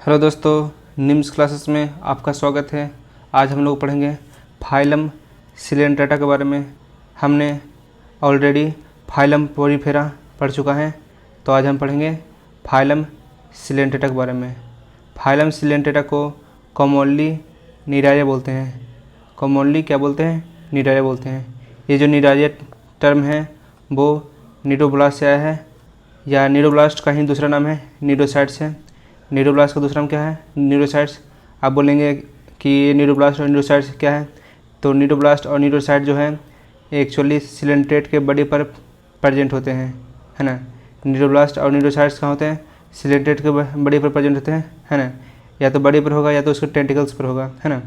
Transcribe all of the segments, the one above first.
Hello दोस्तों, NIMS classes में आपका स्वागत है। आज हम लोग पढ़ेंगे फाइलम सिलेंट्रेटा के बारे में। हमने ऑलरेडी फाइलम पोरीफेरा पढ़ चुका है, तो आज हम पढ़ेंगे फाइलम सिलेंट्रेटा के बारे में। फाइलम सिलेंट्रेटा को कॉमनली निरारिया बोलते हैं। कॉमनली क्या बोलते हैं? निरारिया बोलते हैं। ये जो निरारिया टर्म है वो नीडोब्लास्ट से आया है, या नीडोब्लास्ट का ही दूसरा नाम है नीडोसाइट्स है। नीडोब्लास्ट का दूसरा नाम क्या है? नीडोसाइट्स। आप बोलेंगे कि नीडोब्लास्ट और नीडोसाइट्स क्या है, तो नीडोब्लास्ट और नीडोसाइट जो है एक्चुअली सिलेंट्रेट के बॉडी पर प्रेजेंट होते हैं, है ना। नीडोब्लास्ट और नीडोसाइट्स कहाँ होते हैं? सिलेंट्रेट के बॉडी पर प्रेजेंट होते हैं, है ना। या तो बॉडी पर होगा या तो उसके टेंटिकल्स पर होगा, है ना।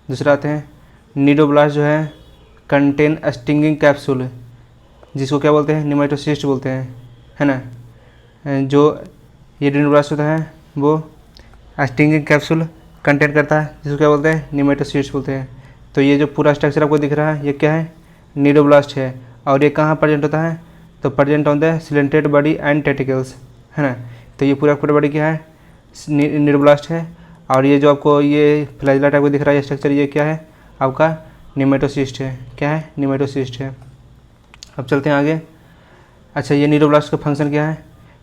दूसरा आते हैं नीडोब्लास्ट जो है कंटेन स्टिंगिंग कैप्सूल, जिसको क्या बोलते हैं? निमेटोसिस्ट बोलते हैं, है ना। जो ये नीडोब्लास्ट होता है वो स्टिंगिंग कैप्सूल कंटेन करता है, जिसको क्या बोलते हैं? निमेटोसिस्ट बोलते हैं। तो ये जो पूरा स्ट्रक्चर आपको दिख रहा है ये क्या है? नीडोब्लास्ट है। और ये कहाँ प्रेजेंट होता है? तो present on the coelenterate body and tentacles, है ना। तो ये पूरा बॉडी क्या है? नीडोब्लास्ट है। और ये जो आपको ये फ्लैजिला टाइप का दिख रहा है स्ट्रक्चर, ये क्या है? आपका निमेटोसिस्ट है। क्या है? निमेटोसिस्ट है। अब चलते हैं आगे। अच्छा, ये नीडोब्लास्ट का फंक्शन क्या है?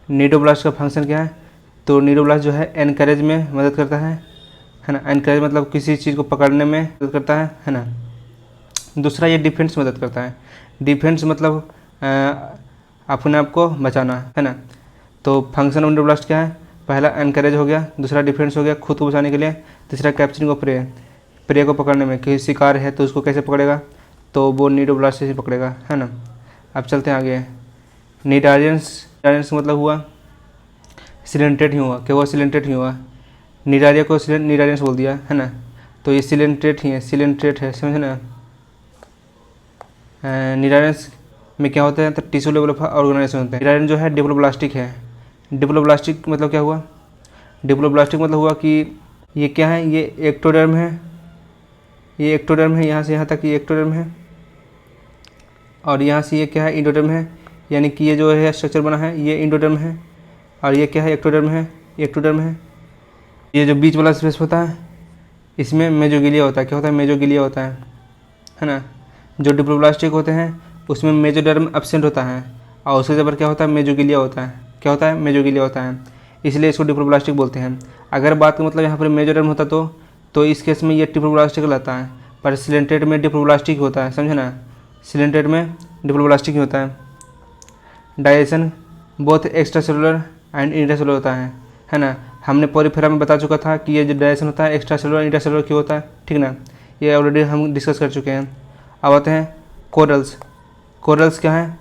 नीडोब्लास्ट का फंक्शन क्या है? तो नीडोब्लास्ट जो है एनकरेज में मदद करता है ना। एनकरेज मतलब किसी चीज़ को पकड़ने में मदद करता है ना। दूसरा ये डिफेंस में मदद करता है। डिफेंस मतलब अपने आप को बचाना, है ना। तो फंक्शन ऑफ नीडोब्लास्ट क्या है? पहला एनकरेज हो गया, दूसरा डिफेंस हो गया खुद को बचाने के लिए, तीसरा कैप्चरिंग ऑफ प्रे को पकड़ने में। किसी शिकार है तो उसको कैसे पकड़ेगा? तो वो नीडोब्लास्ट से ही पकड़ेगा, है ना। अब चलते हैं आगे। निडारियंस मतलब हुआ सिलेंट्रेट ही हुआ। क्या हुआ? सिलेंट्रेट ही हुआ। निडारिया को निडारियंस बोल दिया, है ना। तो ये सिलेंट्रेट ही है, सिलेंट्रेट है, समझे ना। निडारियंस में क्या होता है? तो टिश्यू लेवल ऑफ ऑर्गेनाइजेशन होते हैं। निडारियन जो है डिप्लोब्लास्टिक है। डिप्लोब्लास्टिक मतलब क्या हुआ? डिप्लोब्लास्टिक मतलब हुआ कि ये क्या है? ये एक्टोडर्म है, ये एक्टोडर्म है, यहाँ से यहाँ तक ये एक्टोडर्म है। और यहाँ से ये क्या है? इंडोडर्म है। यानी कि ये जो है स्ट्रक्चर बना है ये इंडोडर्म है। और ये क्या है? एक्टोडर्म है, एक्टोडर्म है। ये जो बीच वाला स्पेस होता है इसमें मेजोगिलिया होता है। क्या होता है? मेजोगिलिया होता है ना। जो डिप्लोब्लास्टिक होते हैं उसमें मेजोडर्म एब्सेंट होता है और उसके जबर क्या होता है? मेजोगिलिया होता है। क्या होता है? मेजोगिलिया होता है, इसलिए इसको डिप्लोब्लास्टिक बोलते हैं। अगर बात का मतलब यहाँ पर मेजोडर्म होता तो इस केस में ये डिप्लोब्लास्टिक कहलाता है, पर सिलेंट्रेट में डिप्लोब्लास्टिक होता है, समझे ना। सिलेंट्रेट में डिप्लोब्लास्टिक ही होता है। Digestion both extra cellular and intracellular होता है ना। हमने पोरीफेरा में बता चुका था कि ये जो डाइजेशन होता है एक्स्ट्रा सेलुलर इंट्रासेलुलर क्यों होता है, ठीक ना। ये ऑलरेडी हम डिस्कस कर चुके हैं। अब आते हैं कोरल्स। कोरल्स क्या है?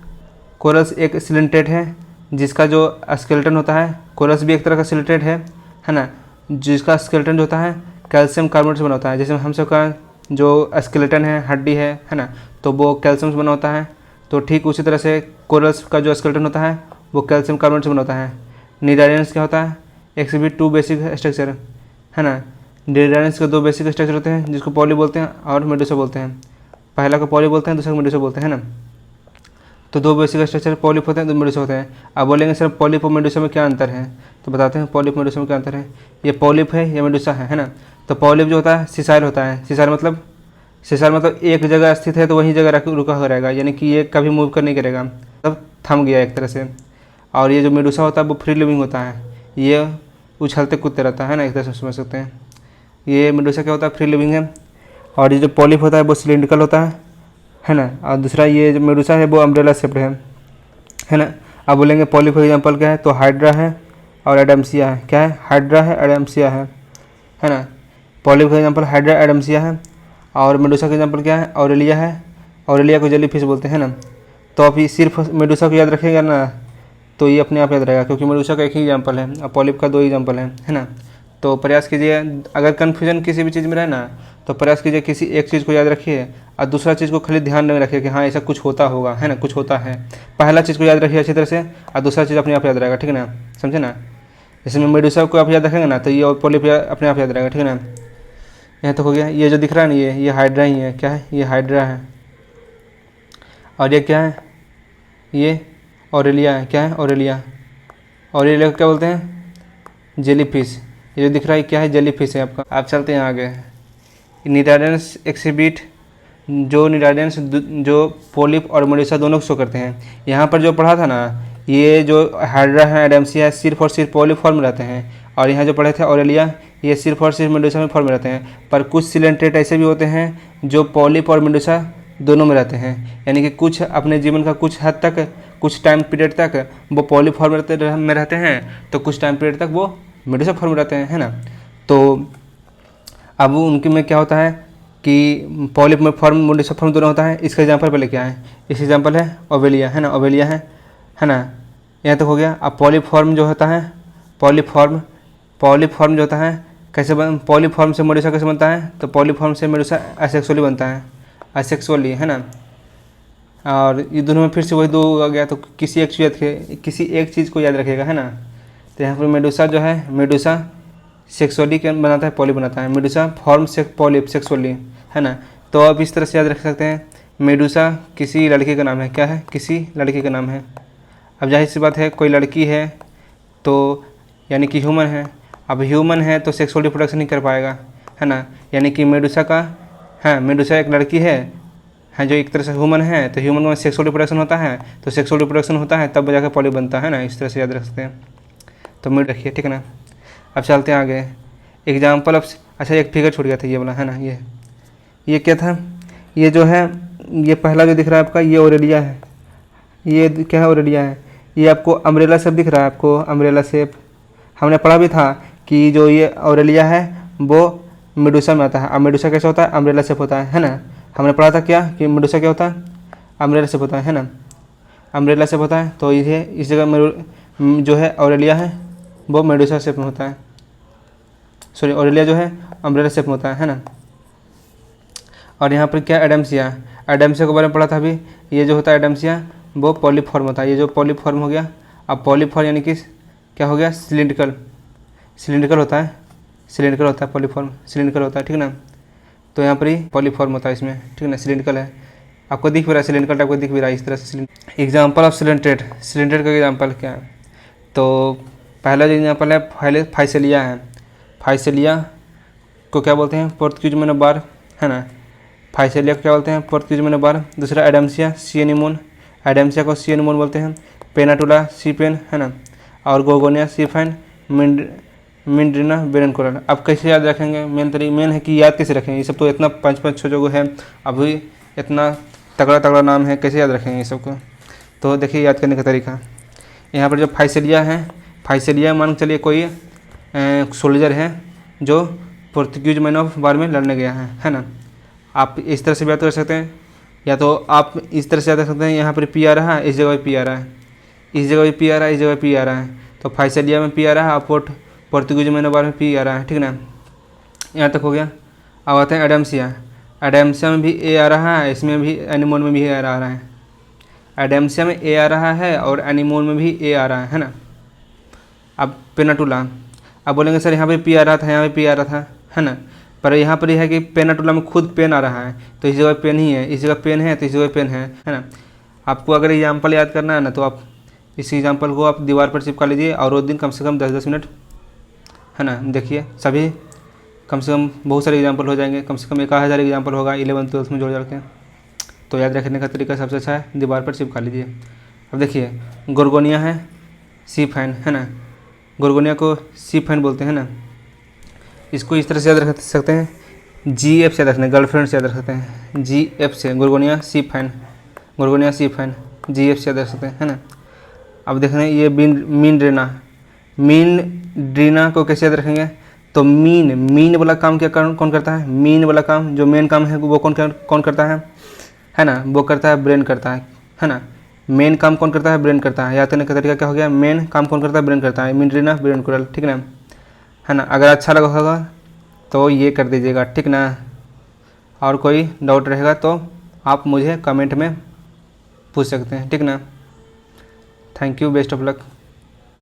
कोरल्स एक सिलेंट्रेट है जिसका जो स्केलेटन होता है, कोरल्स भी एक तरह का सिलेंट्रेट है ना, जिसका स्केलेटन जो होता है कैल्शियम कार्बोनेट से बना होता है। जैसे हम सबका जो स्केलेटन है हड्डी है ना, तो वो कैल्शियम से बना होता है। तो ठीक उसी तरह से कोरल्स का जो स्केलेटन होता है वो कैल्शियम कार्बोनेट से बना होता है। निडारियंस क्या होता है? एक्सिबिट टू बेसिक स्ट्रक्चर, है ना। निडारियंस के दो बेसिक स्ट्रक्चर होते हैं जिसको पॉली बोलते हैं और मेडुसा बोलते हैं। पहला को पॉली बोलते हैं, दूसरा को मेडुसा बोलते हैं, है ना। तो दो बेसिक स्ट्रक्चर पॉलिप होते हैं, दो मेडुसा होते हैं। अब बोलेंगे सर पॉलिप और मेडुसा में क्या अंतर है, तो बताते हैं पॉलिप मेडुसा में क्या अंतर है। ये पॉलिप है, ये मेडुसा है ना। तो पॉलिप जो होता है सिसाइल होता है। सिसाइल मतलब एक जगह स्थित है तो वहीं जगह रुका हुआ रहेगा, यानी कि ये कभी मूव कर नहीं करेगा, तब थम गया एक तरह से। और ये जो मेडुसा होता है वो फ्री लिविंग होता है, ये उछलते कूदते रहता है ना, एक तरह से समझ सकते हैं। ये मेडुसा क्या होता है? फ्री लिविंग है। और ये जो पॉलिप होता है वो सिलिंड्रिकल होता है ना। और दूसरा ये जो मेडुसा है वो अम्ब्रेला शेप्ड है ना। अब बोलेंगे पॉलिप का एग्जाम्पल क्या है, तो हाइड्रा है और एडम्सिया है। क्या है? हाइड्रा है, एडम्सिया है ना। पॉलिप का एग्जाम्पल हाइड्रा, एडम्सिया है। और मेडुसा का एग्जाम्पल क्या है? ऑरेलिया है। ऑरेलिया को जेलीफिश बोलते हैं ना। तो अभी सिर्फ मेडुसा को याद रखेगा ना तो ये अपने आप याद रहेगा, क्योंकि मेडुसा का एक ही एग्जाम्पल है और पॉलिप का दो एग्जाम्पल है ना। तो प्रयास कीजिए, अगर कन्फ्यूजन किसी भी चीज़ में रहे ना तो प्रयास कीजिए किसी एक चीज़ को याद रखिए और दूसरा चीज़ को खाली ध्यान में रखिए कि हाँ ऐसा कुछ होता होगा, है ना, कुछ होता है। पहला चीज़ को याद रखिए अच्छी तरह से और दूसरा चीज़ अपने आप याद रहेगा, ठीक है ना, समझे ना। जैसे मेडुसा को आप याद रखेंगे ना तो ये और पॉलिप अपने आप याद रहेगा, ठीक है ना। यहाँ तक हो गया। ये जो दिख रहा है ना ये हाइड्रा ही है। क्या है? ये हाइड्रा है। और ये क्या है? ये ऑरेलिया है। क्या है? ऑरेलिया। ऑरेलिया को क्या बोलते हैं? जेलीफिश। ये जो दिख रहा है क्या है, जेली फिश है आपका। आप चलते हैं आगे। निडाडेंस एक्सिबिट जो निडाडेंस जो पोलिप और मेडुसा दोनों को शो करते हैं। यहाँ पर जो पढ़ा था ना, ये जो हाइड्रा है, एडेम्सिया है, सिर्फ और सिर्फ पोलिप फॉर्म में रहते हैं, और यहाँ जो पढ़े थे ऑरेलिया, ये सिर्फ और सिर्फ मेडुसा में फॉर्म में रहते हैं। पर कुछ सिलेंट्रेट ऐसे भी होते हैं जो पोलिप और मेडुसा दोनों में रहते हैं, यानी कि कुछ अपने जीवन का कुछ हद तक, कुछ टाइम पीरियड तक वो पोलिप फॉर्म में रहते हैं, तो कुछ टाइम पीरियड तक वो मेडुसा फॉर्म में रहते हैं, है ना। तो अब उनके में क्या होता है कि पॉलिप में फॉर्म, मेडुसा फॉर्म दोनों होता है। इसका एग्जांपल पहले क्या है, इस एग्जांपल है ओवेलिया, है ना, ओवेलिया है ना, यहाँ तक हो गया। अब पॉलिप फॉर्म जो होता है, पॉलिप फॉर्म जो होता है कैसे पॉलिप फॉर्म से मेडुसा कैसे बनता है, तो पॉलिप फॉर्म से मेडुसा एसेक्सुअली बनता है, एसेक्सुअली, है ना। और ये दोनों में फिर से वही दो आ गया, तो किसी एक चीज़ को याद रखिएगा, है ना। तो यहाँ पर मेडुसा जो है, मेडुसा सेक्सुअली क्या बनाता है, पॉलिप बनाता है। मेडुसा फॉर्म से पॉलिप सेक्सुअली, है ना। तो आप इस तरह से याद रख सकते हैं, मेडुसा किसी लड़के का नाम है, क्या है, किसी लड़के का नाम है। अब जाहिर सी बात है, कोई लड़की है तो यानी कि ह्यूमन है। अब ह्यूमन है तो सेक्सुअल रिप्रोडक्शन नहीं कर पाएगा, है ना, यानी कि मेडुसा का, हाँ, मेडुसा एक लड़की है जो एक तरह से ह्यूमन है, तो ह्यूमन में सेक्सुअल रिप्रोडक्शन होता है, तो सेक्सुअल रिप्रोडक्शन होता है तब जाकर पॉलिप बनता है ना। इस तरह से याद रख सकते हैं, तो मेड रखिए, ठीक है ना। अब चलते हैं आगे। एग्जाम्पल ऑफ, अच्छा एक फिगर छूट गया था ये वाला, है ना। ये क्या था, ये जो है, ये पहला जो दिख रहा है आपका, ये ओरेलिया है। ये क्या है, ओरेलिया है। ये आपको अम्ब्रेला शेप दिख रहा है, आपको अम्ब्रेला शेप हमने पढ़ा भी था कि जो ये ओरेलिया है वो मेडुसा में आता है। अब मेडुसा कैसे होता है, अम्ब्रेला शेप होता है ना। हमने पढ़ा था क्या कि मेडुसा क्या होता है, अम्ब्रेला शेप होता है ना, अम्ब्रेला शेप होता है। तो ये इस जगह जो है ओरेलिया है वो मेडुसा शेप में होता है, सॉरी, ओरेलिया जो है अम्ब्रेला शेप में होता है ना। और यहाँ पर क्या, एडेम्सिया, एडेम्सिया के बारे में पढ़ा था अभी। ये जो होता है एडेम्सिया वो पॉलिप फॉर्म होता है, ये जो पॉलिप फॉर्म हो गया। अब पॉलिप फॉर्म यानी कि क्या हो गया, सिलिंड्रिकल होता है पॉलिप फॉर्म, सिलिंड्रिकल होता है, ठीक ना। तो यहाँ पर ही पॉलिप फॉर्म होता है इसमें, ठीक ना, सिलिंड्रिकल है। आपको दिख भी रहा है, सिलिंड्रिकल टाइप को दिख भी रहा है इस तरह से। एग्जाम्पल ऑफ सिलेंट्रेट, सिलेंट्रेट का एग्जाम्पल क्या है, तो पहला जो एग्जाम्पल है फाइसेलिया है। फाइसेलिया को क्या बोलते हैं, पोर्तुगीज में नबार, है ना। फाइसेलिया को क्या बोलते हैं, पोर्तुगीज में नबार। दूसरा एडेम्सिया सी एनिमोन, एडेम्सिया को सी एनिमोन बोलते हैं। पेनाटुला सी पेन, है ना। और गोगोनिया सी फाइन, मिंड्रिना बेरेनकोरल। अब कैसे याद रखेंगे, मेन है कि याद कैसे रखेंगे, ये सब तो इतना 5-5 जो है, अभी इतना तगड़ा नाम है, कैसे याद रखेंगे ये सबको। तो देखिए याद करने का तरीका, यहाँ पर जो फाइसेलिया है, फाइसेलिया मान के चलिए कोई सोल्जर है जो पोर्तुगीज मैन ऑफ वार में लड़ने गया है ना। आप इस तरह से भी याद कर सकते हैं, या तो आप इस तरह से याद कर सकते हैं, यहाँ पर पी आ रहा है, इस जगह पी आ रहा है, इस जगह पी आ रहा है, इस जगह पी आ रहा है। तो फाइसेलिया में पी आ रहा है और पोर्तुगीज मैन ऑफ वार में पी आ रहा है, ठीक ना। यहाँ तक हो गया। अब आते हैं एडेम्सिया, एडेम्सिया में भी ए आ रहा है, इसमें भी एनिमोन में भी ए आ रहा है। एडेम्सिया में ए आ रहा है और एनिमोन में भी ए आ रहा है ना। अब पेनाटुला, अब बोलेंगे सर यहाँ पे पी आ रहा था, यहाँ पे पी आ रहा था, है ना। पर यहाँ पर यह है कि पेनाटुला में खुद पेन आ रहा है, तो इस जगह पेन ही है, इस जगह पेन है तो इस जगह पेन है ना। आपको अगर एग्जाम्पल याद करना है ना, तो आप इस एग्जाम्पल को आप दीवार पर चिपका लीजिए और रोज दिन कम से कम 10-10 मिनट, है ना, देखिए सभी कम से कम बहुत सारे एग्जाम्पल हो जाएंगे, कम से कम 1000 एग्जाम्पल होगा 11th-12th में जोड़ के। तो याद रखने का तरीका सबसे अच्छा है, दीवार पर चिपका लीजिए। अब देखिए गोर्गोनिया है सी फाइन, है ना, गोर्गोनिया को सी फाइन बोलते हैं ना। इसको इस तरह से याद रख सकते हैं, GF से याद रखते हैं, गर्लफ्रेंड से याद रख सकते हैं, GF से गोर्गोनिया सी फाइन, गोर्गोनिया सी फाइन GF से याद रख सकते हैं, है ना। अब देख रहे हैं ये मीन को कैसे याद रखेंगे, तो मीन वाला काम क्या कौन करता है, मीन वाला काम जो मेन काम है वो कौन करता है ना, वो करता है ब्रेन करता है ना। मेन काम कौन करता है, ब्रेन करता है। याद करने का तरीका क्या हो गया, मेन काम कौन करता है, ब्रेन करता है, मिंड्रिना बेरेनकोरल, ठीक ना, है ना। अगर अच्छा लगा होगा तो ये कर दीजिएगा, ठीक ना। और कोई डाउट रहेगा तो आप मुझे कमेंट में पूछ सकते हैं, ठीक ना। Thank you, best of luck.